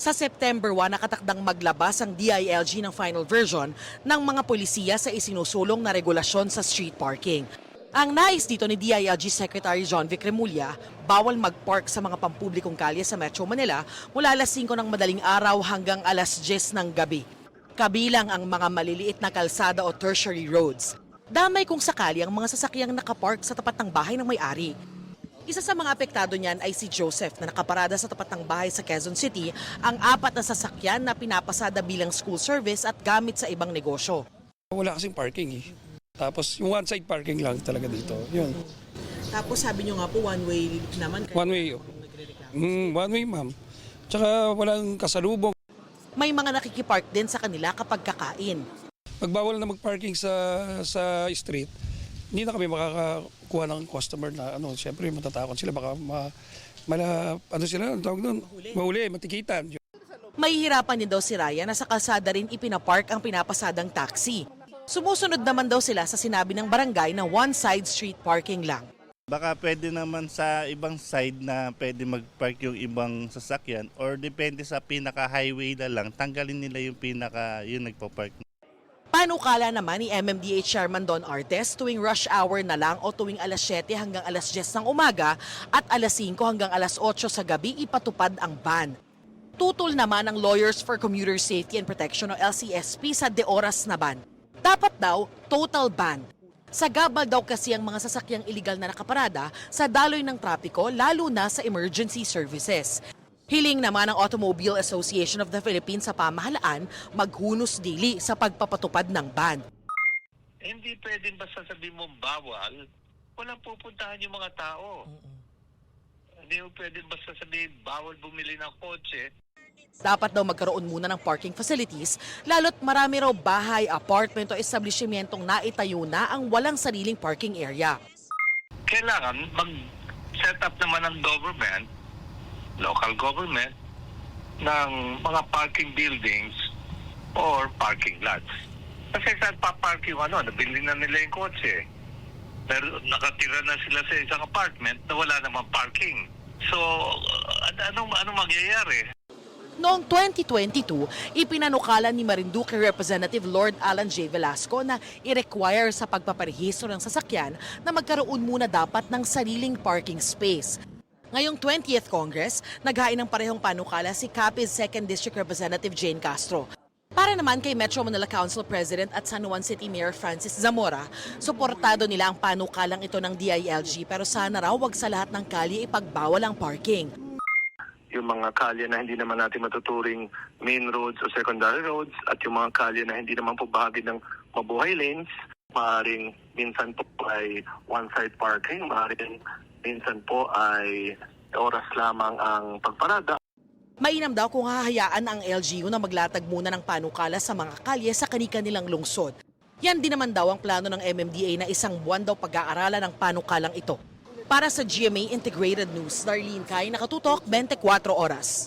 Sa September 1, nakatakdang maglabas ang DILG ng final version ng mga polisiya sa isinusulong na regulasyon sa street parking. Ang nais dito ni DILG Secretary John Vic Remulla, bawal mag-park sa mga pampublikong kalye sa Metro Manila mula alas 5 ng madaling araw hanggang alas 10 ng gabi. Kabilang ang mga maliliit na kalsada o tertiary roads. Damay kung sakali ang mga sasakyang nakapark sa tapat ng bahay ng may-ari. Isa sa mga apektado niyan ay si Joseph na nakaparada sa tapat ng bahay sa Quezon City, ang 4 na sasakyan na pinapasada bilang school service at gamit sa ibang negosyo. Wala kasing parking eh. Tapos yung one-side parking lang talaga dito. Yun. Tapos sabi niyo nga po one way naman. One way. One way, ma'am. Tsaka walang kasalubong. May mga nakikipark din sa kanila kapag kakain. Pag bawal na mag-parking sa street, hindi na kami makakakuha ng customer na siyempre matatakot sila baka mahuli, matikitan. Mahihirapan din daw si Ryan na sa kalsada rin ipinapark ang pinapasadang taxi. Sumusunod naman daw sila sa sinabi ng barangay na one-side street parking lang. Baka pwede naman sa ibang side na pwede mag-park yung ibang sasakyan or depende sa pinaka-highway na lang, tanggalin nila yung nagpo-park. Panukala naman ni MMDA Chairman Don Artes tuwing rush hour na lang o tuwing alas 7 hanggang alas 10 ng umaga at alas 5 hanggang alas 8 sa gabi ipatupad ang ban. Tutol naman ang Lawyers for Commuter Safety and Protection o LCSP sa de oras na ban. Dapat daw total ban. Sagabal daw kasi ang mga sasakyang iligal na nakaparada sa daloy ng trapiko lalo na sa emergency services. Hiling naman ng Automobile Association of the Philippines sa pamahalaan maghunos dili sa pagpapatupad ng ban. Hindi pwedeng basta sabihin mo bawal, walang pupuntahan yung mga tao. Hindi pwedeng basta sabihin bawal bumili ng kotse. Dapat daw magkaroon muna ng parking facilities, lalo't marami raw bahay, apartment o establishmentong naitayo na ang walang sariling parking area. Kailangan mag-set up naman ng government, local government, ng mga parking buildings or parking lots. Kasi saan pa-park yung nabili na nila yung kotse. Pero nakatira na sila sa isang apartment na wala namang parking. So, anong mangyayari? Noong 2022, ipinanukala ni Marinduque Representative Lord Alan J. Velasco na i-require sa pagpaparehistro ng sasakyan na magkaroon muna dapat ng sariling parking space. Ngayong 20th Congress, naghain ng parehong panukala si Capiz 2nd District Representative Jane Castro. Para naman kay Metro Manila Council President at San Juan City Mayor Francis Zamora, suportado nila ang panukalang ito ng DILG pero sana raw wag sa lahat ng kalye ipagbawal ang parking. Yung mga kalye na hindi naman natin matuturing main roads o secondary roads at yung mga kalye na hindi naman po bahagi ng mabuhay lanes, maaaring minsan po ay one-side parking, maaaring minsan po ay oras lamang ang pagparada. Mainam daw kung hahayaan ang LGU na maglatag muna ng panukala sa mga kalye sa kani-kanilang lungsod. Yan din naman daw ang plano ng MMDA na isang buwan daw pag-aaralan ng panukalang ito. Para sa GMA Integrated News, Darlene Kai, Nakatutok, 24 Oras.